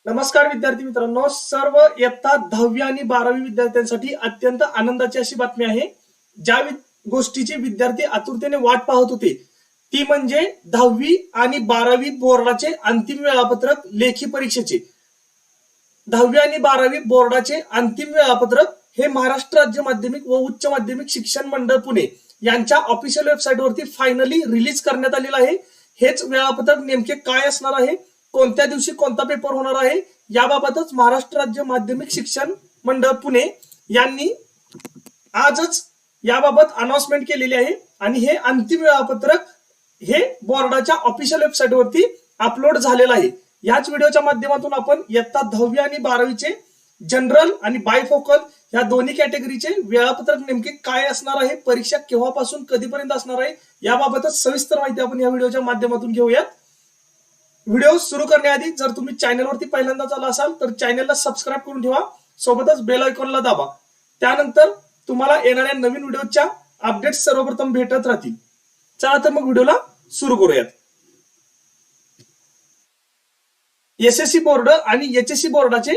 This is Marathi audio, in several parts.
नमस्कार विद्यार्थी मित्रांनो, सर्व इयत्ता 10वी आणि 12वी विद्यार्थ्यांसाठी अत्यंत आनंदाची अशी बातमी आहे। ज्या गोष्टीची विद्यार्थी आतुरतेने वाट पाहत होते ती म्हणजे 10वी आणि 12वी बोर्डाचे अंतिम वेळापत्रक लेखी परीक्षेचे। 10वी आणि 12वी बोर्डाचे अंतिम वेळापत्रक हे महाराष्ट्र राज्य माध्यमिक व उच्च माध्यमिक शिक्षण मंडळ पुणे यांच्या ऑफिशियल वेबसाईटवरती फायनली रिलीज करण्यात आलेलं आहे। हेच वेळापत्रक नेमके काय असणार आहे, कोणत्या दिवशी कोणता पेपर होणार आहे, याबाबतच महाराष्ट्र राज्य माध्यमिक शिक्षण मंडळ पुणे यांनी आजच याबाबत अनाउन्समेंट केलेली आहे। आणि हे अंतिम वेळापत्रक हे बोर्डाच्या ऑफिशियल वेबसाईटवरती अपलोड झालेलं आहे। याच व्हिडिओच्या माध्यमातून आपण इयत्ता 10वी आणि 12वीचे जनरल आणि बायफोकल या दोन्ही कॅटेगरीचे वेळापत्रक नेमके काय असणार आहे, परीक्षा केव्हापासून कधीपर्यंत असणार आहे, याबाबतच सविस्तर माहिती आपण या व्हिडिओच्या माध्यमातून घेऊयात। व्हिडिओ सुरू करण्याआधी जर तुम्ही चॅनलवरती पहिल्यांदाच आला असाल तर चॅनलला सबस्क्राईब करून ठेवा, सोबतच बेल आयकॉनला दाबा। त्यानंतर तुम्हाला येणाऱ्या नवीन व्हिडिओच्या अपडेट्स सर्वप्रथम भेटत राहतील। चला तर मग व्हिडिओला सुरू करूयात। एसएससी बोर्ड आणि एचएससी बोर्डाचे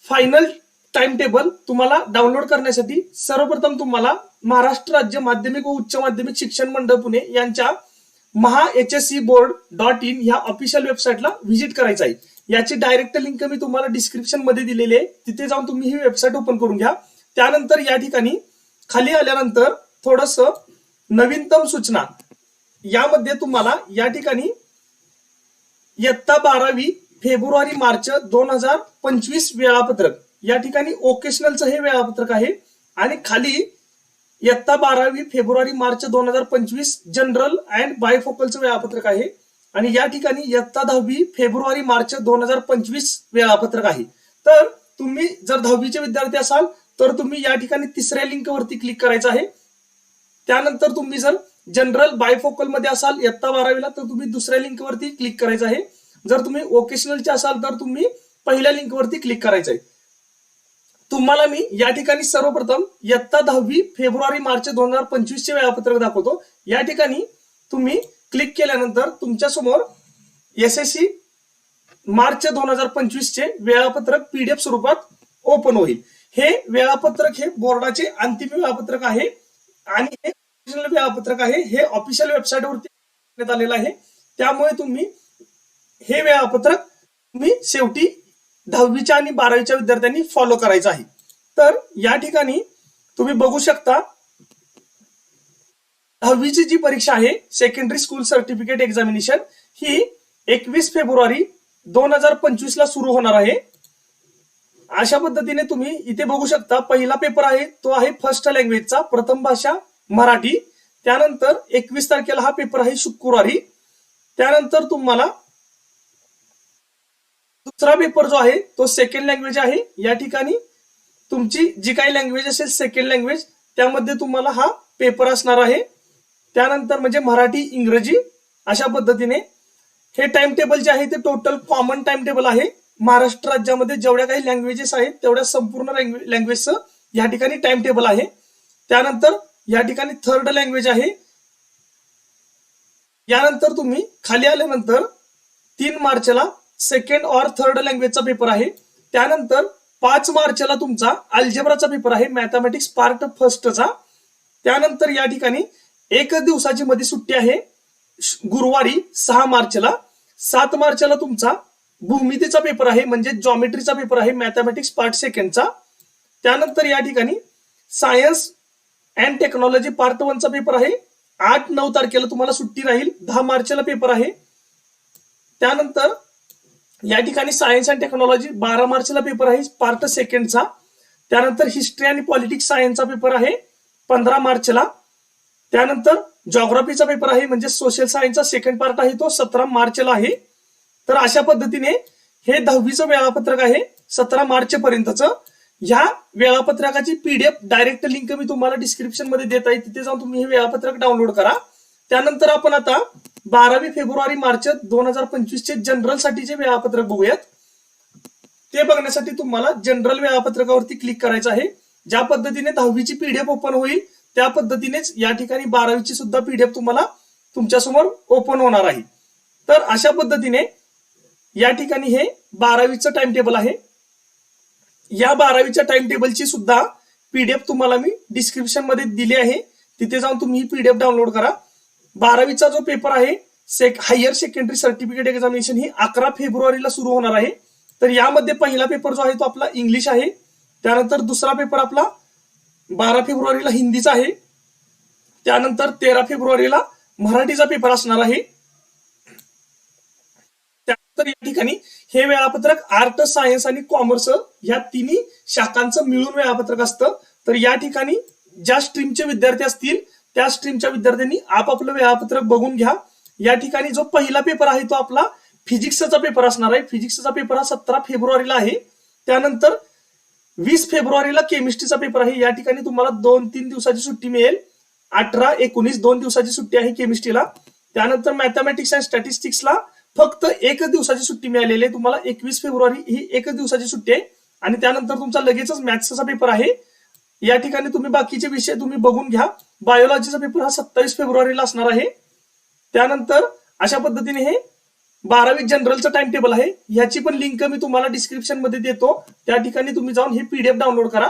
फायनल टाइम टेबल तुम्हाला डाउनलोड करण्यासाठी सर्वप्रथम तुम्हाला महाराष्ट्र राज्य माध्यमिक व उच्च माध्यमिक शिक्षण मंडळ पुणे यांच्या mahscboard.in ह्या ऑफिशियल वेबसाईटला व्हिजिट करायचं आहे। याची डायरेक्ट लिंक मी तुम्हाला डिस्क्रिप्शन मध्ये दिलेली आहे, तिथे जाऊन तुम्ही ही वेबसाईट ओपन करून घ्या। त्यानंतर या ठिकाणी खाली आल्यानंतर थोडस नवीनतम सूचना यामध्ये तुम्हाला या ठिकाणी इयत्ता 12वी फेब्रुवारी मार्च 2025 वेळापत्रक या ठिकाणी ओकेशनलचं हे वेळापत्रक आहे। आणि खाली इयत्ता 12वी फेब्रुवारी मार्च 2025 जनरल अँड बायफोकलचं वेळापत्रक आहे। आणि या ठिकाणी इयत्ता 10वी फेब्रुवारी मार्च 2025 वेळापत्रक आहे। तर तुम्ही जर 10वीचे विद्यार्थी असाल तर तुम्ही या ठिकाणी तिसऱ्या लिंकवरती क्लिक करायचं आहे। त्यानंतर तुम्ही जर जनरल बायफोकल मध्ये असाल इयत्ता 12वीला तर तुम्ही दुसऱ्या लिंकवरती क्लिक करायचं आहे। जर तुम्ही वोकेशनलचे असाल तर तुम्ही पहिल्या लिंकवरती क्लिक करायचं आहे। तुम्हाला मी या ठिकाणी सर्वप्रथम इयत्ता 10वी फेब्रुवारी मार्च 2025 चे वेळापत्रक दाखवतो। या ठिकाणी तुम्ही क्लिक केल्यानंतर तुमच्या समोर एसएससी मार्च 2025 चे वेळापत्रक पीडीएफ स्वरूपात ओपन होईल। हे वेळापत्रक हे बोर्डाचे अंतिम वेळापत्रक आहे आणि हे ओरिजिनल वेळापत्रक आहे। हे ऑफिशियल वेबसाईटवरती देण्यात आलेलं आहे। त्यामुळे तुम्ही हे वेळापत्रक तुम्ही शेवटी 10वीच्या आणि 12वीच्या विद्यार्थ्यांनी फॉलो करायचं आहे। तर या ठिकाणी तुम्ही बघू शकता 10वीची जी परीक्षा आहे सेकंडरी स्कूल सर्टिफिकेट एक्झामिनेशन ही 21 फेब्रुवारी 2025 ला सुरू होणार आहे। अशा पद्धतीने तुम्ही इथे बघू शकता पहिला पेपर आहे तो आहे फर्स्ट लँग्वेजचा, प्रथम भाषा मराठी। त्यानंतर 21 तारखेला हा पेपर आहे शुक्रवारी। त्यानंतर तुम्हाला दुसरा पेपर जो आहे तो सेकंड लँग्वेज आहे। या ठिकाणी तुमची जी काही लँग्वेज असेल सेकंड लँग्वेज त्यामध्ये तुम्हाला हा पेपर असणार आहे। त्यानंतर म्हणजे मराठी इंग्रजी अशा पद्धतीने हे टाइम टेबल जे आहे ते टोटल कॉमन टाइम टेबल आहे। महाराष्ट्र राज्यामध्ये जेवढ्या काही लँग्वेजेस आहेत तेवढ्या संपूर्ण लँग्वेजचं या ठिकाणी टाइम टेबल आहे। त्यानंतर या ठिकाणी थर्ड लँग्वेज आहे। यानंतर तुम्ही खाली आल्यानंतर 3 मार्चला सेकंड और थर्ड लँग्वेजचा पेपर आहे। त्यानंतर 5 मार्चला तुमचा अल्जेब्राचा पेपर आहे, मॅथमॅटिक्स पार्ट फर्स्टचा। त्यानंतर या ठिकाणी एक दिवसाची मध्ये सुट्टी आहे गुरुवारी 6 मार्चला। 7 मार्चला तुमचा भूमितीचा पेपर आहे म्हणजे जॉमेट्रीचा पेपर आहे, मॅथमॅटिक्स पार्ट सेकंडचा। त्यानंतर या ठिकाणी सायन्स अँड टेक्नॉलॉजी पार्ट 1चा पेपर आहे। 8-9 तारखेला तुम्हाला सुट्टी राहील। 10 मार्चला पेपर आहे। त्यानंतर या ठिकाणी सायन्स अँड टेक्नॉलॉजी 12 मार्चला पेपर आहे पार्ट सेकंडचा। त्यानंतर हिस्ट्री आणि पॉलिटिक्स सायन्सचा पेपर आहे 15 मार्चला। त्यानंतर जॉग्राफीचा पेपर आहे म्हणजे सोशल सायन्सचा सेकंड पार्ट आहे तो 17 मार्चला आहे। तर अशा पद्धतीने हे 10वीचं वेळापत्रक आहे 17 मार्च पर्यंतचं। ह्या वेळापत्रकाची पीडीएफ डायरेक्ट लिंक मी तुम्हाला डिस्क्रिप्शन मध्ये देत आहे, तिथे जाऊन तुम्ही हे वेळापत्रक डाउनलोड करा। त्यानंतर आपण आता 12 फेब्रुवारी मार्च 2025 चे जनरल साठीचे वेळापत्रक बघूयात। ते बघण्यासाठी तुम्हाला जनरल वेळापत्रकावरती क्लिक करायचं आहे। ज्या पद्धतीने 10वीची पीडीएफ ओपन होईल त्या पद्धतीनेच या ठिकाणी 12वीची सुद्धा पीडीएफ तुम्हाला तुमच्या समोर ओपन होणार आहे। तर अशा पद्धतीने या ठिकाणी हे 12वीचं टाइम टेबल आहे. या 12वीच्या टाइम टेबलची सुद्धा पीडीएफ तुम्हाला मी डिस्क्रिप्शन मध्ये दिली आहे. तिथे जाऊन तुम्ही ही पीडीएफ डाउनलोड करा. 12वीचा जो पेपर आहे हायर सेकंडरी सर्टिफिकेट एक्झामिनेशन ही 11 फेब्रुवारीला सुरू होणार आहे. तर यामध्ये पहिला पेपर जो आहे तो आपला इंग्लिश आहे. त्यानंतर दुसरा पेपर आपला 12 फेब्रुवारीला हिंदीचा आहे. त्यानंतर 13 फेब्रुवारीला मराठीचा पेपर असणार आहे. त्यानंतर या ठिकाणी हे वेळापत्रक आर्ट, सायन्स आणि कॉमर्स या तिन्ही शाखांचं मिळून वेळापत्रक असतं. तर या ठिकाणी ज्या स्ट्रीमचे विद्यार्थी असतील त्या स्ट्रीमच्या विद्यार्थ्यांनी आपापलं वेळापत्रक बघून घ्या. या ठिकाणी जो पहिला पेपर आहे तो आपला फिजिक्सचा पेपर असणार आहे. फिजिक्सचा पेपर हा 17 फेब्रुवारीला आहे. त्यानंतर 20 फेब्रुवारीला केमिस्ट्रीचा पेपर आहे. या ठिकाणी तुम्हाला 2-3 दिवसाची सुट्टी मिळेल. 18, 19 2 दिवसाची सुट्टी आहे केमिस्ट्रीला. त्यानंतर मॅथमॅटिक्स अँड स्टॅटिस्टिक्सला फक्त 1 दिवसाची सुट्टी मिळालेली आहे. तुम्हाला 21 फेब्रुवारी ही 1 दिवसाची सुट्टी आहे. आणि त्यानंतर तुमचा लगेचच मॅथ्सचा पेपर आहे. या ठिकाणी तुम्ही बाकीचे विषय तुम्ही बघून घ्या. बायोलॉजीचा पेपर हा 27 फेब्रुवारीला असणार आहे. त्यानंतर अशा पद्धतीने हे 12वी जनरलचं टाइम टेबल आहे. ह्याची पण लिंक मी तुम्हाला डिस्क्रिप्शन मध्ये देतो. त्या ठिकाणी तुम्ही जाऊन हे पीडीएफ डाउनलोड करा.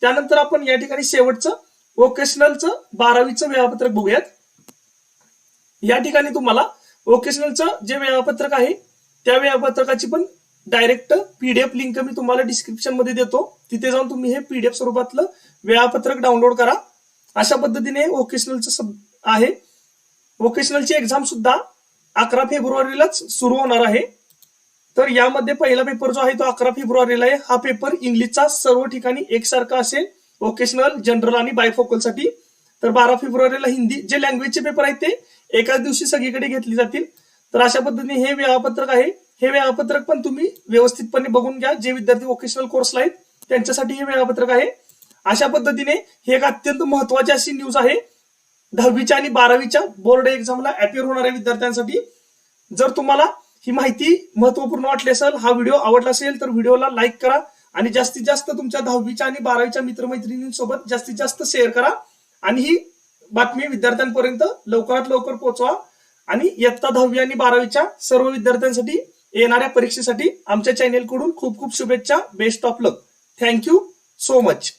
त्यानंतर आपण या ठिकाणी शेवटचं वोकेशनलचं 12वीचं वेळापत्रक बघूयात. या ठिकाणी तुम्हाला वोकेशनलचं जे वेळापत्रक आहे त्या वेळापत्रकाची पण डायरेक्ट पीडीएफ लिंक मी तुम्हाला डिस्क्रिप्शन मध्ये देतो. तिथे जाऊन तुम्ही हे पीडीएफ स्वरूपातलं वेळापत्रक डाउनलोड करा. अशा पद्धतीने वोकेशनलचं आहे. वोकेशनलची एक्झाम सुद्धा 11 फेब्रुवारीलाच सुरू होणार आहे. तर यामध्ये पहिला पेपर जो आहे तो 11 फेब्रुवारीला आहे. हा पेपर इंग्लिशचा सर्व ठिकाणी एकसारखा असेल, वोकेशनल, जनरल आणि बायफोकलसाठी. तर 12 फेब्रुवारीला हिंदी जे लँग्वेजचे पेपर आहेत ते एकाच दिवशी सगळीकडे घेतली जातील. तर अशा पद्धतीने हे वेळापत्रक आहे. हे वेळापत्रक पण तुम्ही व्यवस्थितपणे बघून घ्या. जे विद्यार्थी वोकेशनल कोर्सला आहेत त्यांच्यासाठी हे वेळापत्रक आहे. अशा पद्धतीने हे एक अत्यंत महत्वाची अशी न्यूज आहे 10वीच्या आणि 12वीच्या बोर्ड एक्झामला अपिअर होणाऱ्या विद्यार्थ्यांसाठी. जर तुम्हाला ही माहिती महत्वपूर्ण वाटली असेल, हा व्हिडिओ आवडला असेल तर व्हिडिओला लाईक करा आणि जास्तीत जास्त तुमच्या 10वीच्या आणि 12वीच्या मित्रमैत्रिणींसोबत जास्तीत जास्त शेअर करा आणि ही बातमी विद्यार्थ्यांपर्यंत लवकरात लवकर पोहोचवा. आणि इयत्ता 10वी आणि 12वीच्या सर्व विद्यार्थ्यांसाठी येणाऱ्या परीक्षेसाठी आमच्या चॅनेलकडून खूप खूप शुभेच्छा. Best of luck. Thank you so much.